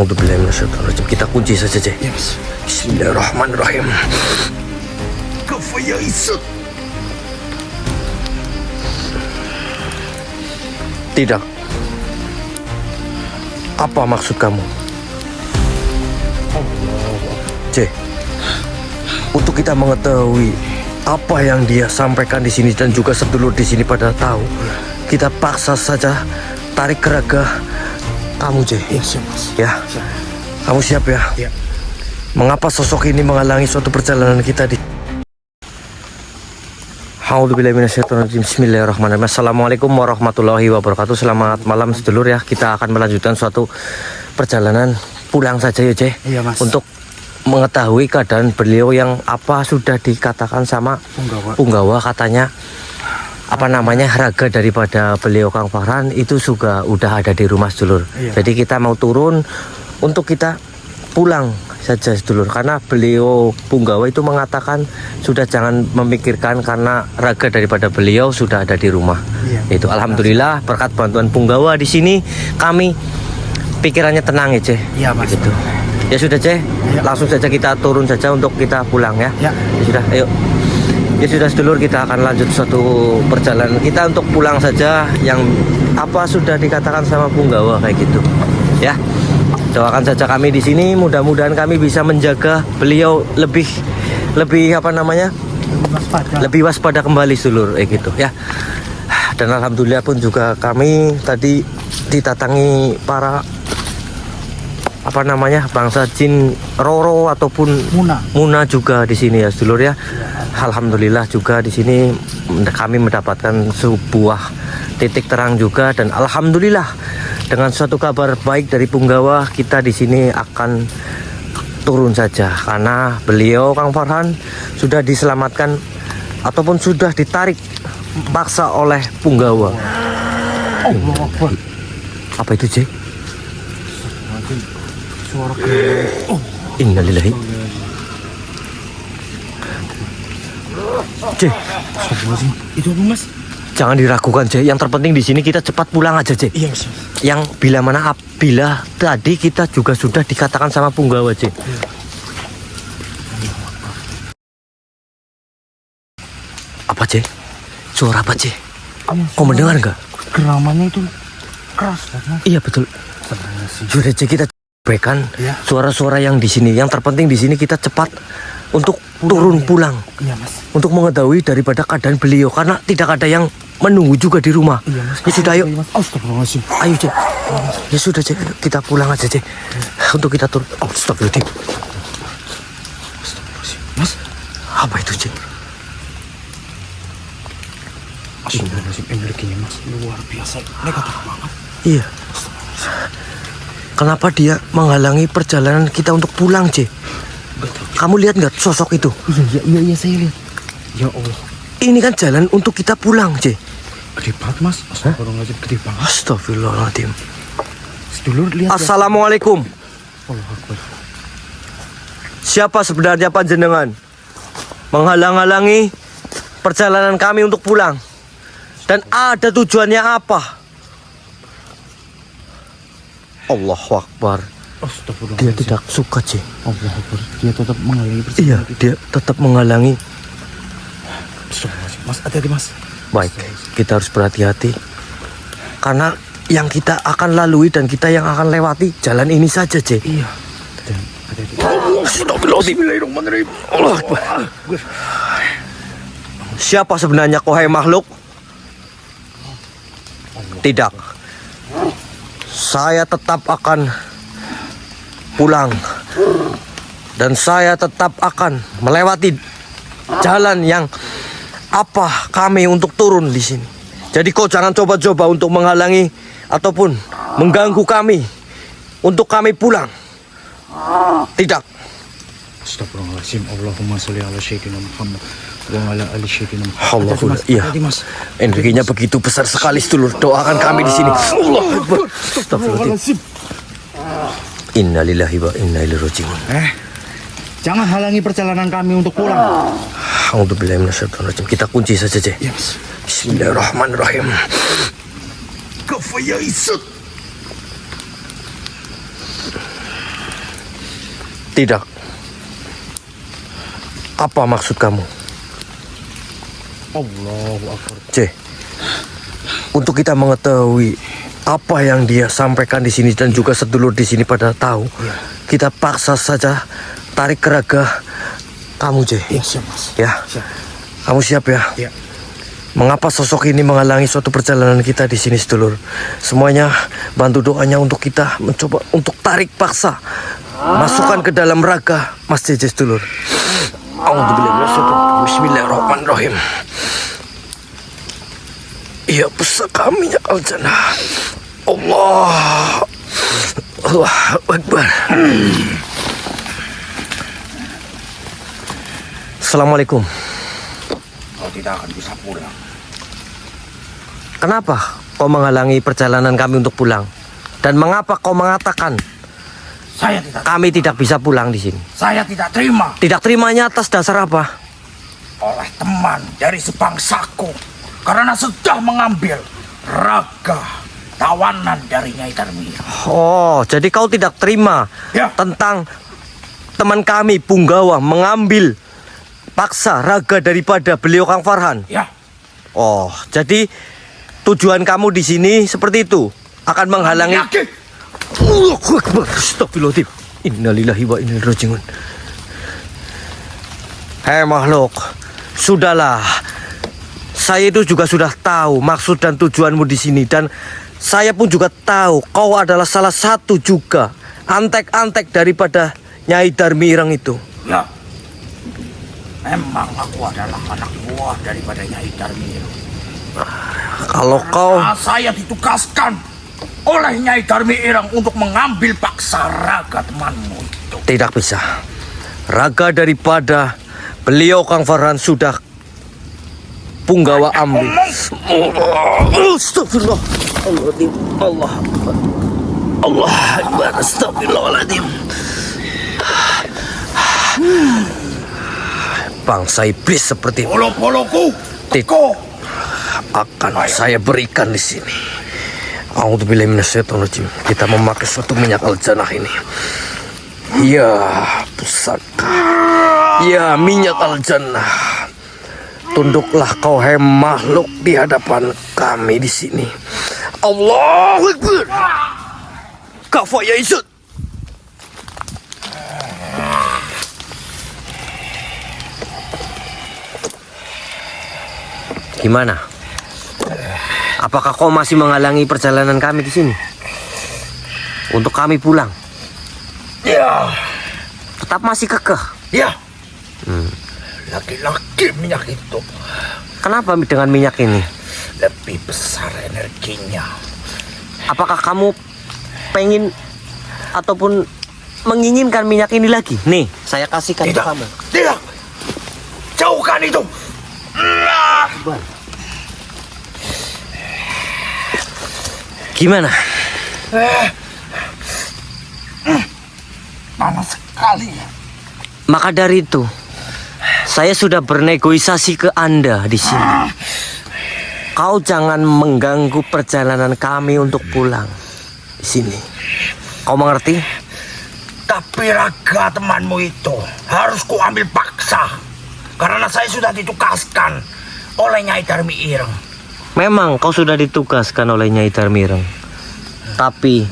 Bismillahirrahmanirrahim. Kita kunci saja, Cek. Ya, Mas. Bismillahirrahmanirrahim. Kafaya isut. Tidak. Apa maksud kamu? C. Untuk kita mengetahui apa yang dia sampaikan di sini dan juga sedulur di sini pada tahu, kita paksa saja tarik geraga kamu, C. Ya, siap, Mas. Ya. Siap. Kamu siap ya? Ya. Mengapa sosok ini menghalangi suatu perjalanan kita di A'udzubillahiminasyaitonirrajim. Bismillahirrahmanirrahim. Assalamualaikum warahmatullahi wabarakatuh. Selamat malam sedulur ya. Kita akan melanjutkan suatu perjalanan pulang saja ya, Ceh. Iya, Mas. Untuk mengetahui keadaan beliau yang apa sudah dikatakan sama Punggawa katanya apa namanya raga daripada beliau Kang Farhan itu juga udah ada di rumah sedulur. Iya. Jadi kita mau turun untuk kita pulang saja sedulur, karena beliau Punggawa itu mengatakan sudah jangan memikirkan karena raga daripada beliau sudah ada di rumah. Iya. Itu alhamdulillah berkat bantuan Punggawa di sini kami pikirannya tenang ya, Ceh. Iya, Mas. Gitu. Ya sudah, Ceh. Iya. Langsung saja kita turun saja untuk kita pulang ya. Ya. Ya sudah, ayo. Ya sudah sedulur, kita akan lanjut suatu perjalanan kita untuk pulang saja yang apa sudah dikatakan sama Punggawa kayak gitu. Ya. Doakan saja kami di sini, mudah-mudahan kami bisa menjaga beliau lebih apa namanya? Lebih waspada kembali sedulur gitu ya. Dan alhamdulillah pun juga kami tadi ditatangi para apa namanya bangsa jin Roro ataupun Muna juga di sini ya sedulur ya. Alhamdulillah juga di sini kami mendapatkan sebuah titik terang juga, dan alhamdulillah dengan suatu kabar baik dari Punggawa kita di sini akan turun saja karena beliau Kang Farhan sudah diselamatkan ataupun sudah ditarik paksa oleh Punggawa. Allah Akbar. Apa itu, Cek? Suara Innalillahi. Cek, itu apa, Mas? jangan diragukan, Cek. Yang terpenting di sini kita cepat pulang aja, Cek. Iya, Mas. Yang bila tadi kita juga sudah dikatakan sama Punggawa, Cek. Apa, Cek? Suara apa, Cek? Kau mendengar nggak? Geramannya itu keras banget. Iya betul. Sudah, Cek, kita berikan Ya. suara-suara yang di sini. Yang terpenting di sini kita cepat untuk turun pulang. Iya, Mas. Untuk mengetahui daripada keadaan beliau karena tidak ada yang menunggu juga di rumah. Iya, Mas. Ya sudah, ayo. Astagfirullahaladzim. Ayo, Cek. Ya sudah, Cek. Kita pulang aja, Cek. Untuk kita turun. Astagfirullahaladzim. Mas. Apa itu, Cek? Astagfirullahaladzim. Energinya, Mas, luar biasa. Negatif banget. Iya. Kenapa dia menghalangi perjalanan kita untuk pulang, Cek? Kamu lihat nggak sosok itu? Iya, saya lihat. Ya Allah. Ini kan jalan untuk kita pulang, Cek. Gede banget, Mas. Astagfirullahaladzim. Gede banget. Astagfirullahaladzim. Sedulur, lihat. Assalamualaikum. Allah Akbar. Siapa sebenarnya panjenengan menghalang-halangi perjalanan kami untuk pulang? Dan ada tujuannya apa? Allahu Akbar. Dia Astagfirullahaladzim. tidak suka, Cek. Allah Akbar. Dia tetap menghalangi Iya, dia tetap menghalangi. Astagfirullahaladzim. Mas, hati-hati, Mas. Baik, kita harus berhati-hati. Karena yang kita akan lalui dan kita yang akan lewati jalan ini saja, Cek. Iya. Dan hati-hati. Bismillahirrahmanirrahim. Allah Akbar. Siapa sebenarnya kau, hai makhluk? Tidak. Saya tetap akan pulang. Dan saya tetap akan melewati jalan yang apa kami untuk turun di sini. Jadi kau jangan coba-coba untuk menghalangi ataupun mengganggu kami untuk kami pulang. Tidak. Astagfirullahaladzim. Allahumma sholli ala sayyidina Muhammad wa ala ali sayyidina Muhammad. Allahumma, Hati-hati, iya. Mas. Energinya begitu besar sekali, sedulur. Doakan kami di sini. Allah Akbar. Astagfirullahaladzim. Innalillahi wa inna ilaihi raji'un. Jangan halangi perjalanan kami untuk pulang. A'udzubillahiminasyaitonirrajim. Kita kunci saja, Cek. Iya, Mas. Bismillahirrahmanirrahim. Kafaya isut. Tidak. Apa maksud kamu? Allahu Akbar. C. Untuk kita mengetahui apa yang dia sampaikan di sini dan juga sedulur di sini pada tahu, kita paksa saja tarik ke raga kamu, C. Iya, siap, Mas. Ya. Siap. Kamu siap ya? Iya. Mengapa sosok ini menghalangi suatu perjalanan kita di sini, sedulur? Semuanya bantu doanya untuk kita mencoba untuk tarik paksa masukkan ke dalam raga Mas JJ, sedulur. Bismillahirrahmanirrahim. Ya pusaka minyak al-jannah. Allah Akbar. Assalamualaikum. Kau tidak akan bisa pulang. Kenapa kau menghalangi perjalanan kami untuk pulang? Dan mengapa kau mengatakan kami tidak bisa pulang di sini? Saya tidak terima Tidak terimanya atas dasar apa? oleh teman dari sebangsaku karena sudah mengambil raga tawanan dari Nyai Darmira. Oh, jadi kau tidak terima Ya. tentang teman kami Punggawa mengambil paksa raga daripada beliau Kang Farhan? Ya, Oh, jadi tujuan kamu di sini seperti itu, akan menghalangi. yakin. Allahu Akbar. Astagfirullahaladzim. Innalillahi wa inna ilaihi raji'un. Hei makhluk, sudahlah. Saya itu juga sudah tahu maksud dan tujuanmu di sini, dan saya pun juga tahu kau adalah salah satu juga antek-antek daripada Nyai Darmireng itu. Ya, memang aku adalah anak buah daripada Nyai Darmira. Kalau kau Saya ditugaskan oleh Nyai Darmira untuk mengambil paksa raga temanmu itu. tidak bisa, raga daripada beliau Kang Farhan sudah Punggawa ambil. Astagfirullah. Allah Akbar. Allah Akbar. Astagfirullahaladzim. Bangsa iblis seperti ini Polo-poloku, teko. akan saya berikan di sini. A'udzubillahi minasyaitonirrajim. Kita memakai suatu minyak al-jannah ini. Ya, pusaka. Ya, minyak al-jannah. Tunduklah kau hai makhluk di hadapan kami di sini. Allahu Akbar. Kafa ya Izzat. Gimana? Apakah kau masih menghalangi perjalanan kami di sini? Untuk kami pulang? Ya, Tetap masih kekeh. ya. Laki-laki minyak itu Kenapa dengan minyak ini? lebih besar energinya. Apakah kamu pengen ataupun menginginkan minyak ini lagi? Nih, saya kasihkan ke Tidak, kamu. tidak. Jauhkan itu. Gimana? Panas sekali. Maka dari itu, saya sudah bernegosiasi ke Anda di sini. Kau jangan mengganggu perjalanan kami untuk pulang di sini. Kau mengerti? Tapi raga temanmu itu harus kuambil paksa. Karena saya sudah ditugaskan oleh Nyai Darmireng. Memang kau sudah ditugaskan oleh Nyai Darmireng. Tapi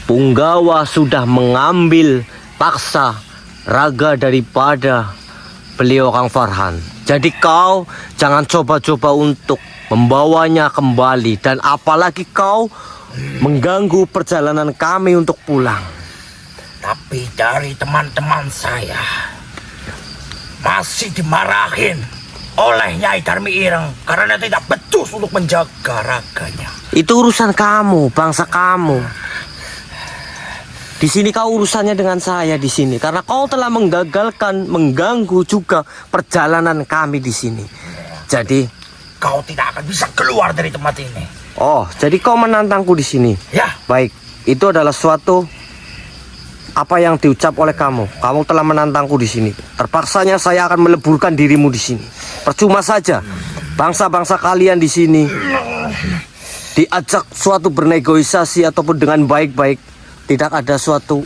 Punggawa sudah mengambil paksa raga daripada beliau Kang Farhan. Jadi kau jangan coba-coba untuk membawanya kembali, dan apalagi kau mengganggu perjalanan kami untuk pulang. Tapi dari teman-teman saya masih dimarahin oleh Nyai Darmireng karena tidak becus untuk menjaga raganya. Itu urusan kamu, bangsa kamu. Di sini kau urusannya dengan saya di sini, karena kau telah menggagalkan, mengganggu juga perjalanan kami di sini. Jadi, Kau tidak akan bisa keluar dari tempat ini. oh, jadi kau menantangku di sini. Ya, Baik, itu adalah suatu apa yang diucap oleh kamu. Kamu telah menantangku di sini. Terpaksanya saya akan meleburkan dirimu di sini. Percuma saja, bangsa-bangsa kalian di sini diajak suatu bernegosiasi ataupun dengan baik-baik, tidak ada suatu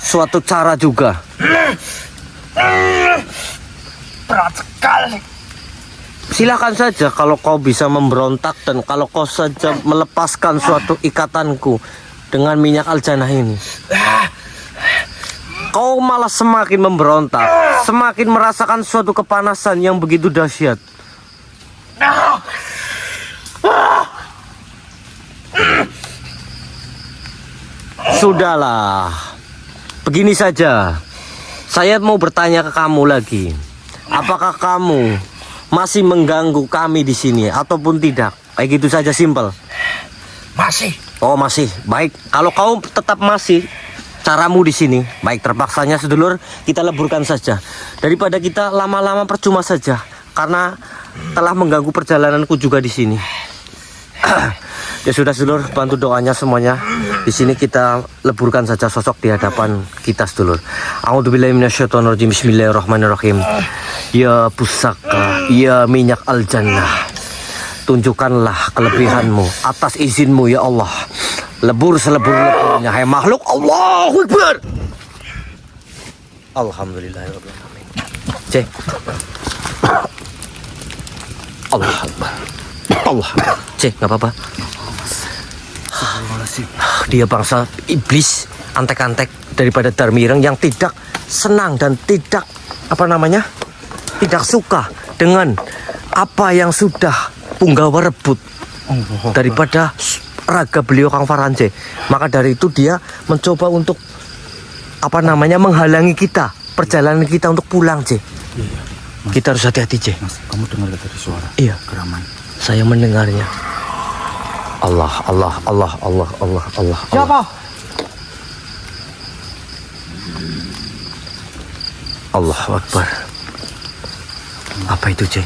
suatu cara juga. Berat sekali. Silakan saja kalau kau bisa memberontak dan kalau kau saja melepaskan suatu ikatanku dengan minyak aljannah ini. Kau malah semakin memberontak, semakin merasakan suatu kepanasan yang begitu dahsyat. Sudahlah, begini saja. Saya mau bertanya ke kamu lagi. Apakah kamu masih mengganggu kami di sini ataupun tidak? Kayak gitu saja, simpel. Masih. Oh, masih. Baik, kalau kau tetap masih caramu di sini, baik, terpaksanya sedulur kita leburkan saja. Daripada kita lama-lama percuma saja karena telah mengganggu perjalananku juga di sini. Ya sudah sedulur, bantu doanya semuanya. Di sini kita leburkan saja sosok di hadapan kita sedulur. A'udzubillahi minasyaitonirrajim. Bismillahirrahmanirrahim. Ya pusaka, ya minyak aljannah, tunjukkanlah kelebihanmu atas izinmu ya Allah. Lebur selebur-leburnya hai makhluk. Allahu Akbar. Alhamdulillahirabbil alamin. Cek. Allah Akbar. Allah. Cek, enggak apa-apa. Dia bangsa iblis antek-antek daripada Darmireng yang tidak senang dan tidak tidak suka dengan apa yang sudah Punggawa rebut daripada raga beliau Kang Faranje. Maka dari itu dia mencoba untuk menghalangi kita, perjalanan kita untuk pulang, C. Iya, Kita harus hati-hati, C. Mas, kamu dengar tadi suara? Iya, Keramaian. saya mendengarnya. Allah. Siapa? Allahu Akbar. Apa itu, C?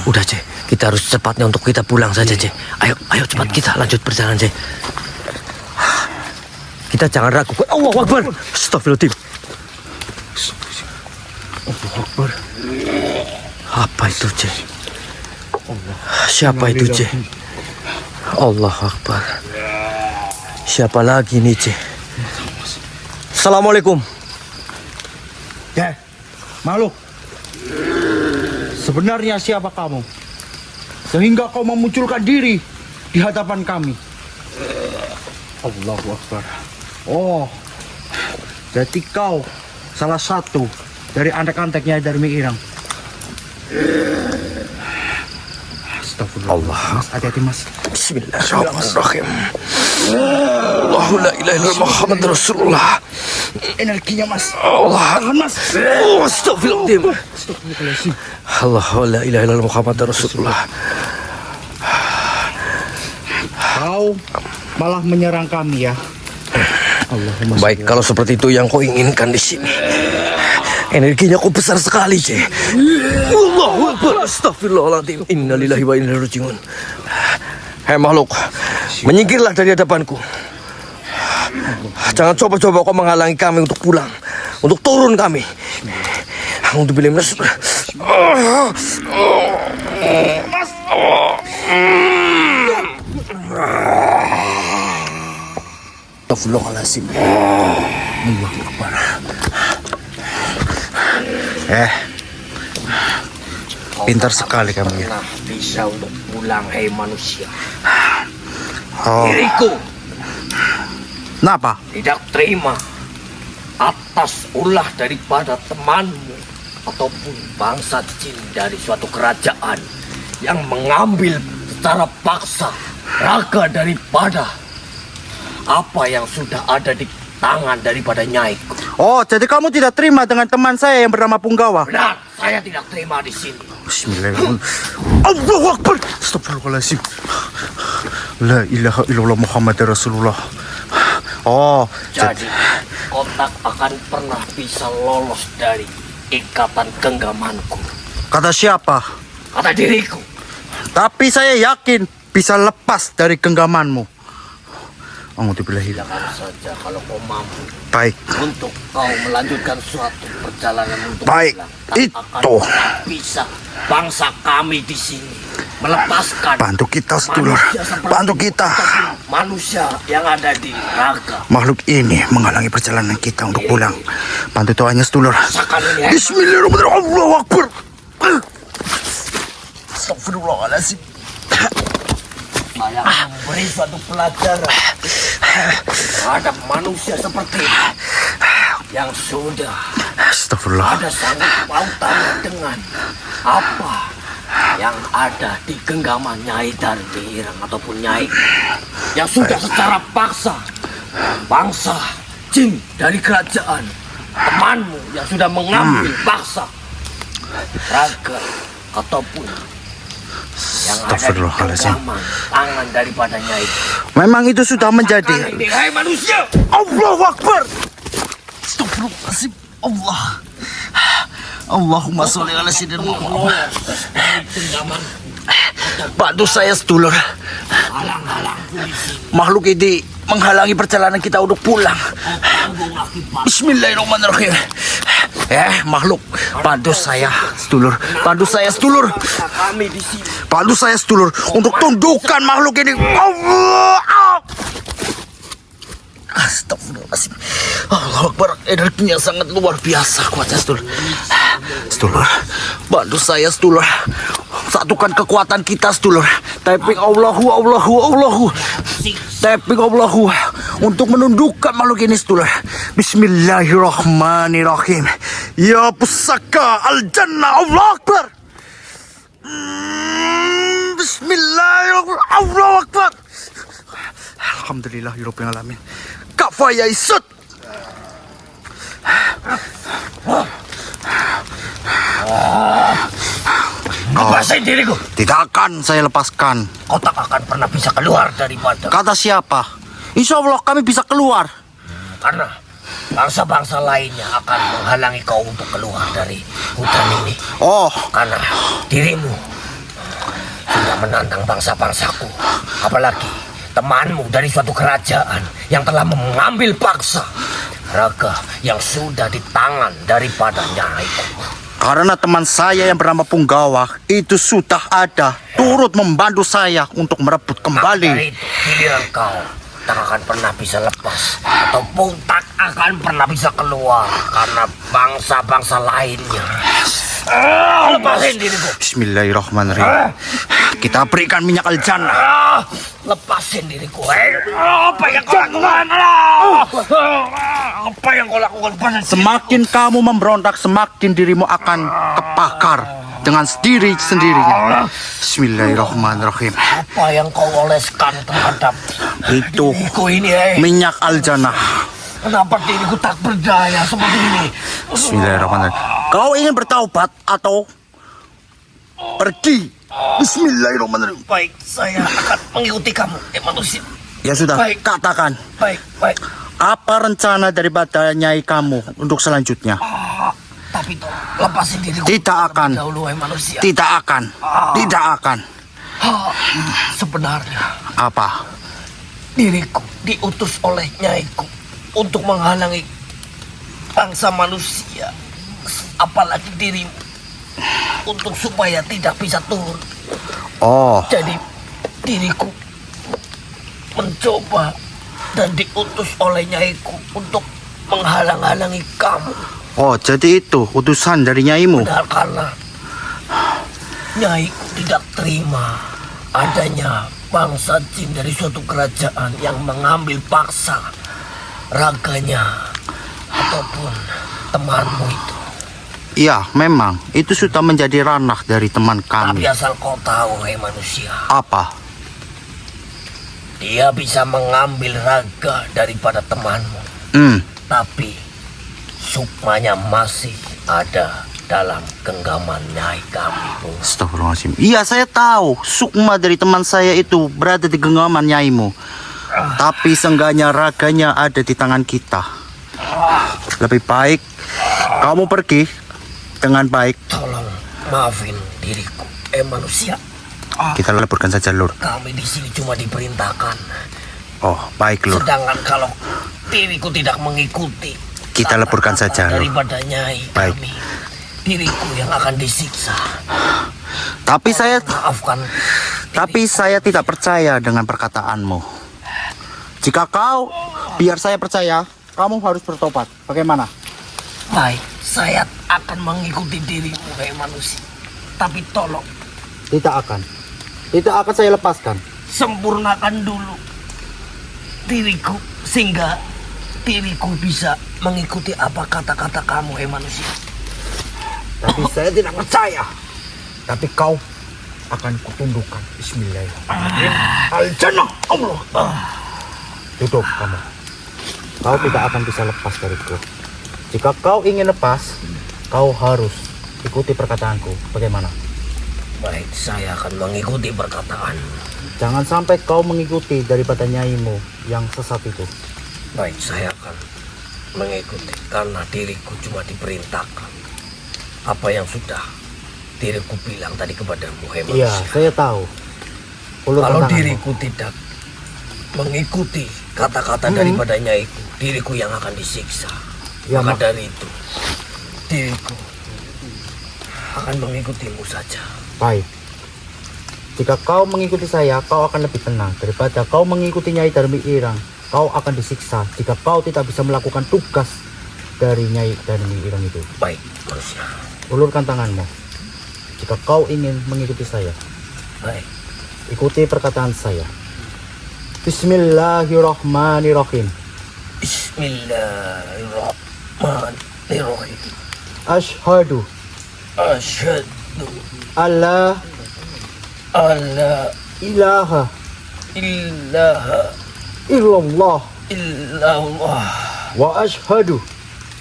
Udah, C. Kita harus cepatnya untuk kita pulang saja, C. Ayo cepat kita lanjut perjalanan, C. Kita jangan ragu. Allahu Akbar. Astagfirullahaladzim. Allahu Akbar. Apa itu, C? Siapa itu, C? Allahu Akbar. Siapa lagi nih, C? Assalamualaikum. Makhluk. Sebenarnya siapa kamu? Sehingga kau memunculkan diri di hadapan kami. Allahu Akbar. Oh, jadi kau salah satu dari antek-anteknya Darmireng. Astagfirullah. Allah. Mas, hati-hati, Mas. Bismillahirrahmanirrahim. Allahu la ilaha illallah Muhammad Rasulullah. Energinya, Mas. Allah. Tahan, Mas. Astagfirullahaladzim. Astagfirullahaladzim. Allahu la ilaha illallah Muhammad Rasulullah. Kau malah menyerang kami ya. Allahumma Baik, kalau seperti itu yang kau inginkan di sini. Energinya kau besar sekali, C. Allahu Akbar. Astagfirullahaladzim. Innalillahi wa inna ilaihi raji'un. Hei makhluk, menyingkirlah dari hadapanku. Jangan coba-coba kau menghalangi kami untuk pulang, untuk turun kami. Alhamdulillah. Mas. Astagfirullahaladzim. Allahu Akbar. Pintar sekali kamu ya. Bisa untuk pulang, hei manusia. Oh. Diriku Kenapa? tidak terima atas ulah daripada temanmu ataupun bangsa jin dari suatu kerajaan yang mengambil secara paksa raga daripada apa yang sudah ada di tangan daripada nyaiku. Oh, jadi kamu tidak terima dengan teman saya yang bernama Punggawa? Benar, saya tidak terima di sini. Bismillahirrahmanirrahim. Allahu Akbar. Astagfirullahaladzim. La ilaha illallah Muhammad Rasulullah. Oh, Jadi kotak akan pernah bisa lolos dari ikatan genggamanku. kata siapa? Kata diriku. Tapi saya yakin bisa lepas dari genggamanmu. Alhamdulillah. Silakan saja kalau kau mampu Baik. untuk kau melanjutkan suatu perjalanan untuk Baik, pulang. Tak itu. akan pernah bisa bangsa kami di sini melepaskan Bantu kita sedulur. manusia seperti Bantu kita. kita. manusia yang ada di raga. Makhluk ini menghalangi perjalanan kita untuk pulang. Bantu doanya sedulur. Rasakan ini. Bismillahirrahmanirrahim. Allahu Akbar. Astagfirullahaladzim. Saya akan memberi suatu pelajaran terhadap manusia seperti ini yang sudah Astagfirullah. ada sangkut pautannya dengan apa yang ada di genggaman Nyai Darwirang ataupun Nyai yang sudah secara paksa bangsa jin dari kerajaan temanmu yang sudah mengambil paksa raga ataupun yang ada di Astagfirullahaladzim. genggaman tangan daripada Nyai. Memang itu sudah menjadi. Hai manusia, Allahu Akbar. Astagfirullahaladzim. Allah. Allahumma sholli ala sayyidina Muhammad. genggaman Bantu saya sedulur. halang-halang polisi Makhluk ini menghalangi perjalanan kita untuk pulang. tanggung akibat. Bismillahirrahmanirrahim. Makhluk, bantu saya sedulur. Bantu saya sedulur. Bangsa kami di sini. Bantu saya sedulur untuk tundukkan makhluk ini. Allah. Astagfirullahaladzim. Allah Akbar. Energinya sangat luar biasa kuatnya sedulur. Sedulur, bantu saya sedulur. Satukan kekuatan kita sedulur. Tapping Allahu. Tapping Allahu untuk menundukkan makhluk ini sedulur. Bismillahirrahmanirrahim. Ya pusaka al-jannah. Allah Akbar. Bismillahirrahmanirrahim. Allah Akbar. Alhamdulillahirabbil alamin. Kafaya isut. Lepasin diriku. Tidak akan saya lepaskan. Kau tak akan pernah bisa keluar daripada. Kata siapa? Insya Allah kami bisa keluar. Karena bangsa-bangsa lainnya akan menghalangi kau untuk keluar dari hutan ini. Oh, Karena dirimu sudah menantang bangsa-bangsaku. Apalagi temanmu dari suatu kerajaan yang telah mengambil paksa raga yang sudah di tangan daripada Nyai. karena teman saya yang bernama Punggawa itu sudah ada turut membantu saya untuk merebut Dari kembali. itu, giliran kau tak akan pernah bisa lepas ataupun tak akan pernah bisa keluar karena bangsa-bangsa lainnya. Lepasin diriku. Bismillahirrahmanirrahim. Kita berikan minyak al-jannah. Lepasin diriku. Apa yang kau lakukan? Apa yang kau lakukan? Lepasin. Semakin kamu memberontak, semakin dirimu akan kebakar dengan sendirinya. Bismillahirrahmanirrahim. Apa yang kau oleskan terhadap Itu diriku ini? minyak al-jannah. Kenapa diriku tak berdaya seperti ini? Bismillahirrahmanirrahim. Kau ingin bertaubat atau pergi? Bismillahirrahmanirrahim. Baik, saya akan mengikuti kamu, manusia. Ya sudah, Baik. katakan. Baik, baik. Apa rencana daripada nyai kamu untuk selanjutnya? Tapi tuh, lepasin diriku. Tidak akan. Terlebih dahulu, wahai manusia. Tidak akan. Tidak akan. Sebenarnya, Apa? diriku diutus oleh nyaiku untuk menghalangi bangsa manusia, apalagi dirimu, untuk supaya tidak bisa turun. Oh, Jadi diriku mencoba dan diutus oleh nyaiku untuk menghalang-halangi kamu. oh, jadi itu utusan dari nyaimu. Benar, karena nyaiku tidak terima adanya bangsa jin dari suatu kerajaan yang mengambil paksa raganya ataupun temanmu itu. Iya, memang itu sudah menjadi ranah dari teman Tapi kami. asal kau tahu, hei manusia, Apa? dia bisa mengambil raga daripada temanmu, tapi sukmanya masih ada dalam genggaman nyai kami, Bung. Astagfirullahaladzim. Iya, saya tahu sukma dari teman saya itu berada di genggaman nyaimu. Tapi seenggaknya raganya ada di tangan kita. Lebih baik kamu pergi dengan baik. Tolong maafin diriku, manusia. Kita leburkan saja, Lur. Kami di sini cuma diperintahkan. Oh, baik, Lur. Sedangkan kalau diriku tidak mengikuti, Kita leburkan saja, Lur. daripada nyai Baik. kami, diriku yang akan disiksa. Tapi saya Maafkan. tidak percaya dengan perkataanmu. Jika kau biar saya percaya, kamu harus bertobat. Bagaimana? Baik, saya akan mengikuti dirimu, hai manusia. Tapi tolong, Tidak akan saya lepaskan. sempurnakan dulu diriku sehingga diriku bisa mengikuti apa kata-kata kamu, hai manusia. Tapi saya tidak percaya. Tapi kau akan kutundukkan. Bismillahirrahmanirrahim. Al-Jannah Allah. Duduk kamu. Kau tidak akan bisa lepas dariku. Jika kau ingin lepas, kau harus ikuti perkataanku. Bagaimana? Baik, saya akan mengikuti perkataan. Jangan sampai kau mengikuti daripada nyaimu yang sesat itu. Baik, saya akan mengikuti karena diriku cuma diperintahkan apa yang sudah diriku bilang tadi kepadamu, hai Iya, manusia. saya tahu. Ulurkan Kalau tanganmu. diriku tidak mengikuti kata-kata daripada nyaiku, diriku yang akan disiksa. Ya, Maka dari itu, diriku akan mengikutimu saja. Baik. Jika kau mengikuti saya, kau akan lebih tenang daripada kau mengikuti Nyai Darmi Irang. Kau akan disiksa jika kau tidak bisa melakukan tugas dari Nyai Darmi Irang itu. Baik, manusia. Ulurkan tanganmu. Jika kau ingin mengikuti saya, Baik. ikuti perkataan saya. Bismillahirrahmanirrahim. Bismillahirrahmanirrahim. Ashhadu Asyhadu alla alla ilaha ilaha illallah illallah wa ashhadu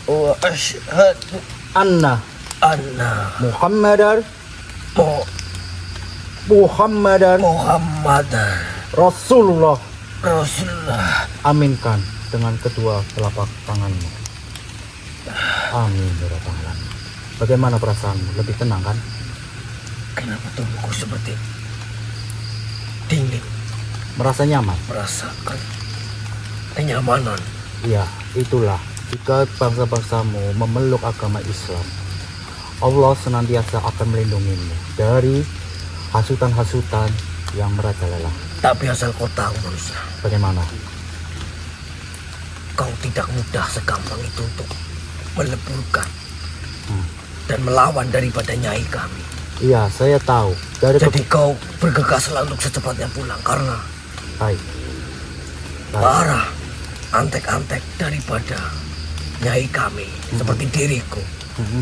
wa asyhadu anna anna Muhammadar Rasulullah. Rasulullah. Aminkan dengan kedua telapak tanganmu. Amin ya rabbal alamin. Bagaimana perasaanmu? Lebih tenang kan? Kenapa tubuhku seperti dingin, Merasa nyaman? merasakan kenyamanan? Iya, itulah. Jika bangsa-bangsamu memeluk agama Islam, Allah senantiasa akan melindungimu dari hasutan-hasutan yang merajalela. Tapi asal kau tahu, manusia, Bagaimana? kau tidak mudah segampang itu untuk meleburkan Hmm. dan melawan daripada nyai kami. Iya, saya tahu. Dari Jadi kau bergegaslah untuk secepatnya pulang karena Baik. para antek-antek daripada nyai kami seperti diriku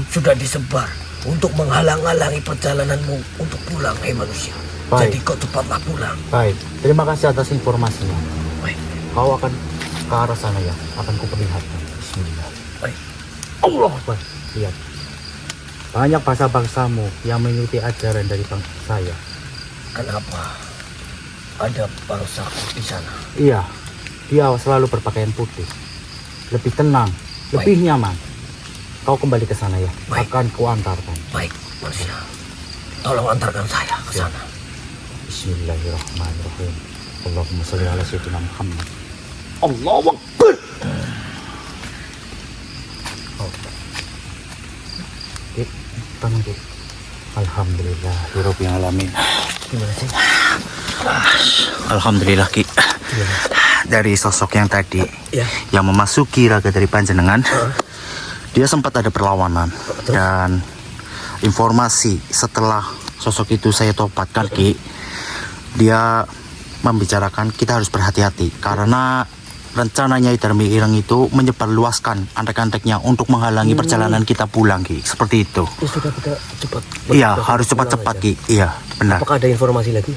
sudah disebar untuk menghalang-halangi perjalananmu untuk pulang, hai manusia. Baik. Jadi kau cepatlah pulang. Baik, terima kasih atas informasinya. Baik, Kau akan ke arah sana ya, akan kuperlihatkan. Bismillah. baik. Allah Akbar. Lihat. Banyak bangsa-bangsamu yang mengikuti ajaran dari bangsa saya. Kenapa ada bangsaku di sana? Iya, dia selalu berpakaian putih. Lebih tenang, lebih nyaman. Kau kembali ke sana ya, Baik. akan kuantarkan. Baik, manusia. Tolong antarkan saya ke Ya. sana. Bismillahirrahmanirrahim. Allahumma sholli ala sayyidina Muhammad. Allahu Akbar. Dik, tenang Dik. Alhamdulillahirabbil alamin. Gimana sih? Alhamdulillah Ki. Dari sosok yang tadi Ya. yang memasuki raga dari panjenengan, dia sempat ada perlawanan. Dan informasi setelah sosok itu saya tobatkan Ki, dia membicarakan kita harus berhati-hati karena rencananya Darmi Ireng itu menyebarluaskan antek-anteknya untuk menghalangi perjalanan kita pulang Ki. Seperti itu. Ya sudah, kita cepat. Iya, harus cepat-cepat Ki. Iya, benar. Apakah ada informasi lagi?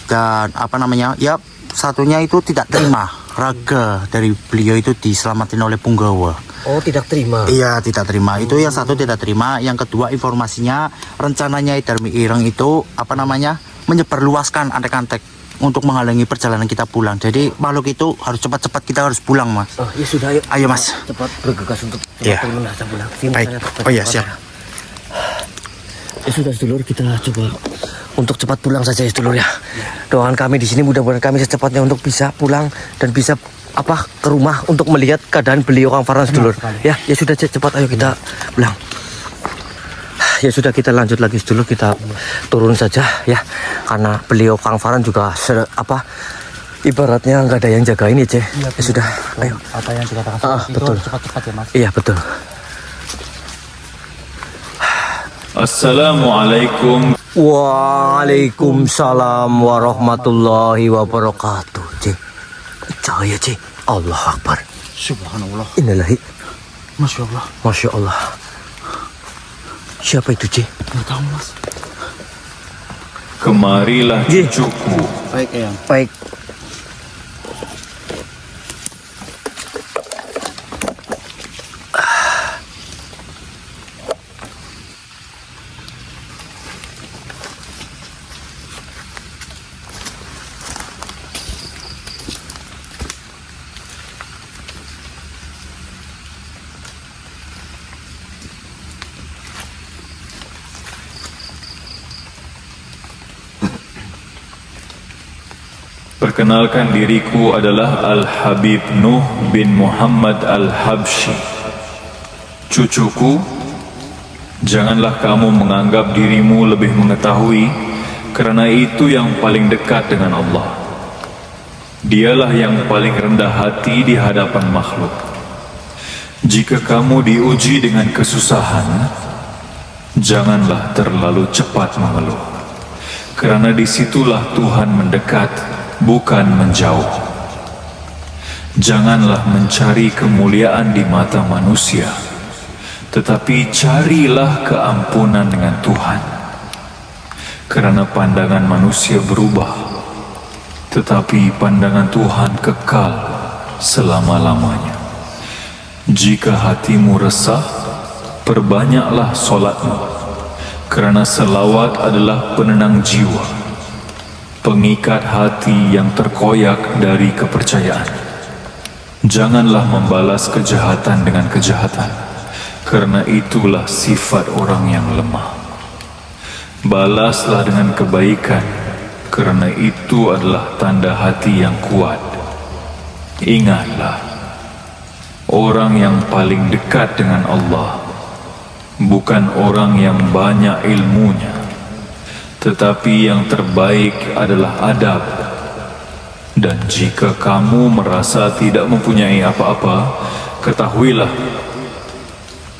Dan apa namanya, ya satunya itu tidak terima raga dari beliau itu diselamatin oleh Punggawa. Oh, tidak terima. Iya, tidak terima. Itu yang satu tidak terima. Yang kedua informasinya rencananya Darmi Ireng itu apa namanya menyebarluaskan antek-antek untuk menghalangi perjalanan kita pulang. Jadi makhluk itu harus cepat-cepat, kita harus pulang Mas. Oh, ya sudah, ayo. Ayo Mas. Cepat bergegas untuk Iya. cepat menasa pulang. Sini, Baik. saya cepat Oh iya, cepat. siap. Ya sudah, sedulur, kita coba untuk cepat pulang saja ya, sedulur ya. Doakan kami di sini, mudah-mudahan kami secepatnya untuk bisa pulang dan bisa ke rumah untuk melihat keadaan beliau Kang Farhan, sedulur. Ya sudah, cepat ayo kita pulang. Ya sudah, kita lanjut lagi sedulur, kita turun saja ya, karena beliau Kang Farhan juga Ibaratnya nggak ada yang jagain ya, Ce. Ya sudah, ayo. Apa yang dikatakan Betul. cepat-cepat ya Mas. Iya, betul. Assalamualaikum. Waalaikumsalam warahmatullahi wabarakatuh, Ce. Cahaya, Ce. Allah Akbar. Subhanallah. Innalillahi. Masya Allah. Masya Allah. Siapa itu, Ce? Nggak tahu Mas. Kemarilah Ye. cucuku. Baik Eyang. Baik. Perkenalkan, diriku adalah Al-Habib Nuh bin Muhammad Al-Habsyi. Cucuku, janganlah kamu menganggap dirimu lebih mengetahui, karena itu yang paling dekat dengan Allah. Dialah yang paling rendah hati di hadapan makhluk. Jika kamu diuji dengan kesusahan, janganlah terlalu cepat mengeluh, karena disitulah Tuhan mendekat, bukan menjauh. Janganlah mencari kemuliaan di mata manusia, tetapi carilah keampunan dengan Tuhan. Karena pandangan manusia berubah, tetapi pandangan Tuhan kekal selama-lamanya. Jika hatimu resah, perbanyaklah solatmu, karena selawat adalah penenang jiwa, pengikat hati yang terkoyak dari kepercayaan. Janganlah membalas kejahatan dengan kejahatan, karena itulah sifat orang yang lemah. Balaslah dengan kebaikan, karena itu adalah tanda hati yang kuat. Ingatlah, orang yang paling dekat dengan Allah bukan orang yang banyak ilmunya, tetapi yang terbaik adalah adab. Dan jika kamu merasa tidak mempunyai apa-apa, ketahuilah,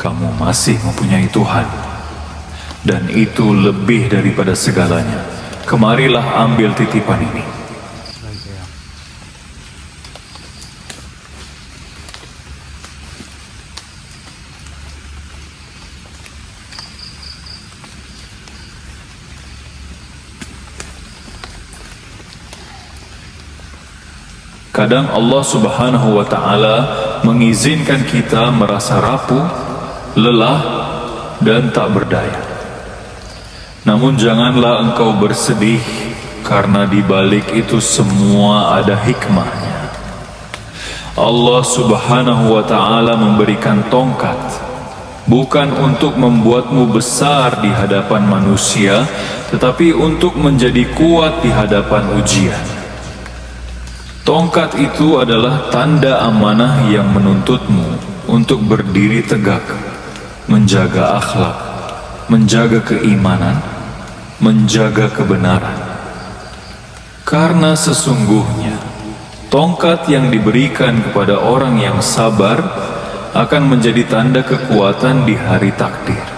kamu masih mempunyai Tuhan. Dan itu lebih daripada segalanya. Kemarilah ambil titipan ini. Kadang Allah Subhanahu wa Ta'ala mengizinkan kita merasa rapuh, lelah, dan tak berdaya. Namun janganlah engkau bersedih, karena di balik itu semua ada hikmahnya. Allah Subhanahu wa Ta'ala memberikan tongkat bukan untuk membuatmu besar di hadapan manusia, tetapi untuk menjadi kuat di hadapan ujian. Tongkat itu adalah tanda amanah yang menuntutmu untuk berdiri tegak, menjaga akhlak, menjaga keimanan, menjaga kebenaran. Karena sesungguhnya tongkat yang diberikan kepada orang yang sabar akan menjadi tanda kekuatan di hari takdir.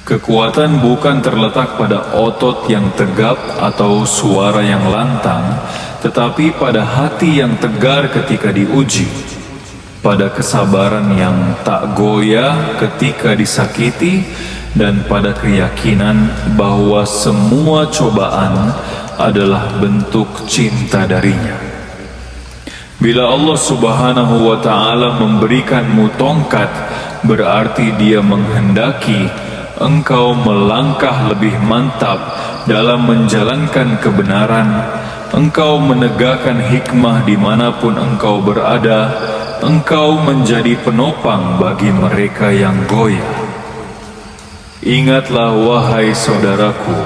Kekuatan bukan terletak pada otot yang tegap atau suara yang lantang, tetapi pada hati yang tegar ketika diuji, pada kesabaran yang tak goyah ketika disakiti, dan pada keyakinan bahwa semua cobaan adalah bentuk cinta darinya. Bila Allah Subhanahu wa Ta'ala memberikanmu tongkat, berarti Dia menghendaki engkau melangkah lebih mantap dalam menjalankan kebenaran. Engkau menegakkan hikmah dimanapun engkau berada. Engkau menjadi penopang bagi mereka yang goyah. Ingatlah wahai saudaraku,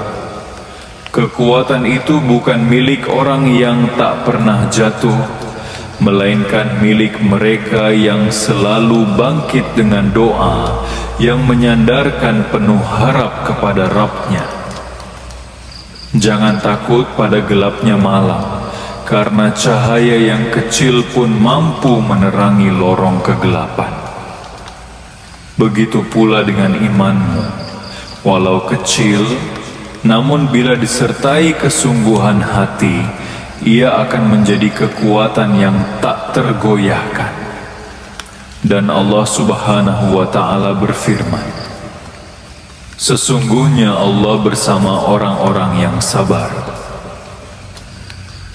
kekuatan itu bukan milik orang yang tak pernah jatuh, melainkan milik mereka yang selalu bangkit dengan doa, yang menyandarkan penuh harap kepada Rabb-Nya. Jangan takut pada gelapnya malam, karena cahaya yang kecil pun mampu menerangi lorong kegelapan. Begitu pula dengan imanmu, walau kecil, namun bila disertai kesungguhan hati, ia akan menjadi kekuatan yang tak tergoyahkan. Dan Allah Subhanahu wa Ta'ala berfirman, sesungguhnya Allah bersama orang-orang yang sabar.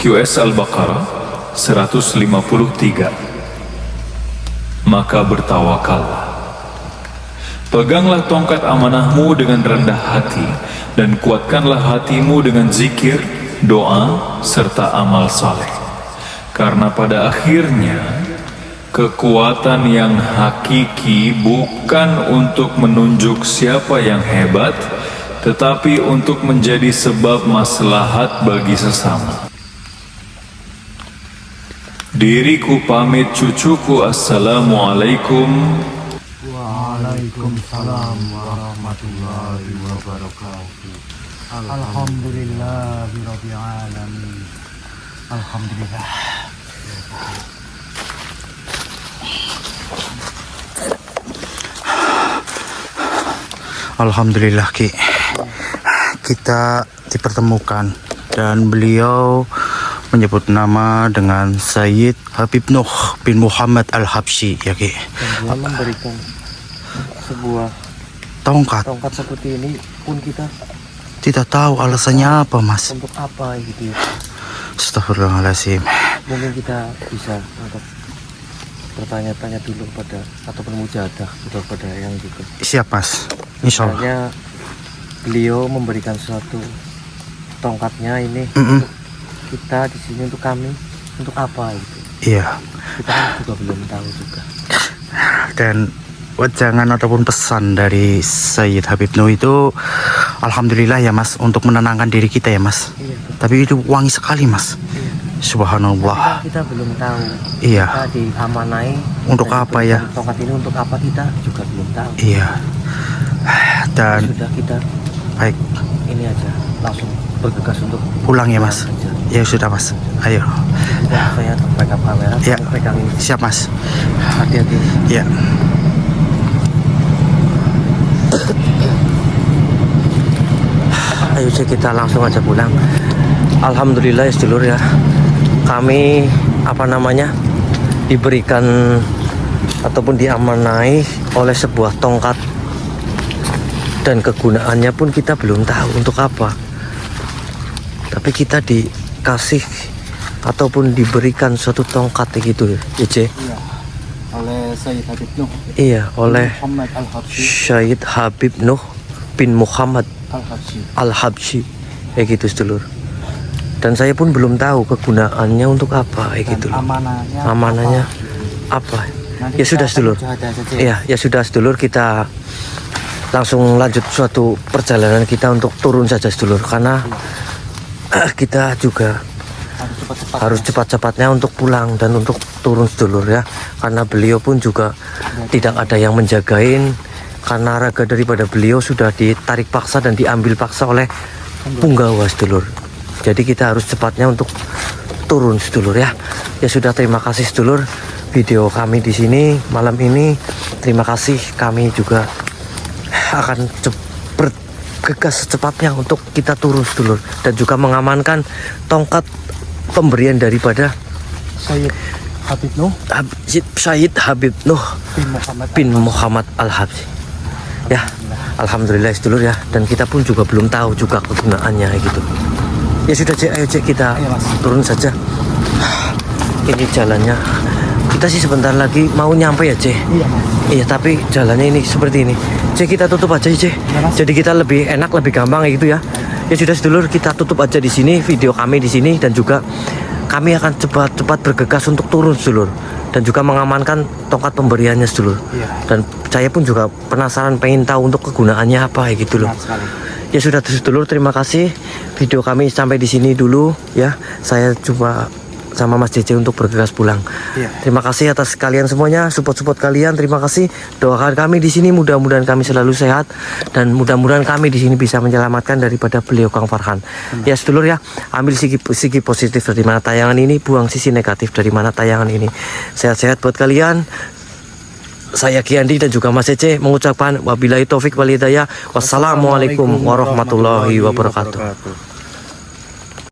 QS Al-Baqarah 153. Maka bertawakallah. Peganglah tongkat amanahmu dengan rendah hati, dan kuatkanlah hatimu dengan zikir, doa, serta amal saleh. Karena pada akhirnya, kekuatan yang hakiki bukan untuk menunjuk siapa yang hebat, tetapi untuk menjadi sebab maslahat bagi sesama. Diriku pamit, cucuku, assalamualaikum. Waalaikumsalam warahmatullahi wabarakatuh. Alhamdulillahirabbil alamin. Alhamdulillah. Alhamdulillah Ki, kita dipertemukan dan beliau menyebut nama dengan Sayyid Habib Nuh bin Muhammad Al-Habsyi ya Ki. Dan dia memberikan sebuah Tongkat tongkat seperti ini pun kita tidak tahu alasannya apa Mas. untuk apa gitu ya. Astagfirullahaladzim. Mungkin kita bisa untuk bertanya-tanya dulu pada ataupun mujahadah kepada yang juga. Siap Mas, insya Allah. Misalnya beliau memberikan suatu tongkatnya ini Mm-mm. untuk kita di sini, untuk kami, untuk apa itu? Iya. Kita kan juga belum tahu juga. Dan wejangan ataupun pesan dari Sayyid Habib Nuh itu alhamdulillah ya Mas, untuk menenangkan diri kita ya Mas. Iya, betul. Tapi itu wangi sekali Mas. Iya. Subhanallah. Kita belum tahu. Iya. Kita diamanai Untuk dan apa diberikan ya? Tongkat ini untuk apa kita juga belum tahu. Iya. Dan Sudah kita baik, ini aja langsung bergegas untuk pulang ya Mas. saja. Ya sudah Mas. Ayo. Sudah, saya backup kamera. Ya. Kamu pegang ini. Siap Mas. Hati-hati. Ya. Ayo cek, kita langsung aja pulang. Alhamdulillah ya sedulur ya, kami diberikan ataupun diamanai oleh sebuah tongkat, dan kegunaannya pun kita belum tahu untuk apa, tapi kita dikasih ataupun diberikan suatu tongkat gitu ya C. Iya. Oleh Sayyid Habib Nuh Iya, oleh Muhammad Al-Habsyi. Sayyid Habib Nuh bin Muhammad Al-Habsyi. Al-Habsyi kayak gitu sedulur. Dan saya pun belum tahu kegunaannya untuk apa kayak gitu loh. Amanahnya apa? Ya sudah sedulur. Iya, ya sudah sedulur, kita langsung lanjut suatu perjalanan kita untuk turun saja sedulur, karena kita juga harus cepat-cepatnya untuk pulang dan untuk turun sedulur ya, karena beliau pun juga tidak ada yang menjagain, karena raga daripada beliau sudah ditarik paksa dan diambil paksa oleh punggawa sedulur. Jadi kita harus cepatnya untuk turun sedulur ya. Ya sudah, terima kasih sedulur video kami di sini malam ini. Terima kasih, kami juga akan bergegas secepatnya untuk kita turun sedulur, dan juga mengamankan tongkat pemberian daripada Sayyid Habib Nuh Sayyid Habib Nuh bin Muhammad Al-Habsyi. Ya, alhamdulillah sedulur ya, dan kita pun juga belum tahu juga kegunaannya gitu. Ya sudah Cek, ayo Cek, kita turun saja. Ini jalannya, kita sih sebentar lagi mau nyampe ya Cek. Iya Mas. Iya, tapi jalannya ini seperti ini. Cek, kita tutup aja Cek. Jadi kita lebih enak, lebih gampang gitu ya. Ya sudah sedulur, kita tutup aja di sini video kami di sini, dan juga kami akan cepat-cepat bergegas untuk turun sedulur, dan juga mengamankan tongkat pemberiannya sedulur. Iya. Dan saya pun juga penasaran, pengen tahu untuk kegunaannya apa gitu loh. Benar sekali. Ya sudah sedulur, terima kasih. Video kami sampai di sini dulu ya. Saya coba sama Mas JJ untuk bergegas pulang. Iya. Terima kasih atas kalian semuanya, support kalian. Terima kasih. Doakan kami di sini, mudah-mudahan kami selalu sehat dan mudah-mudahan kami di sini bisa menyelamatkan daripada beliau Kang Farhan. Ya sedulur ya, ambil segi positif dari mana tayangan ini, buang sisi negatif dari mana tayangan ini. Sehat-sehat buat kalian. Saya Kiandi dan juga Mas JJ mengucapkan wabillahi taufik wal hidayah. Wassalamualaikum warahmatullahi wabarakatuh.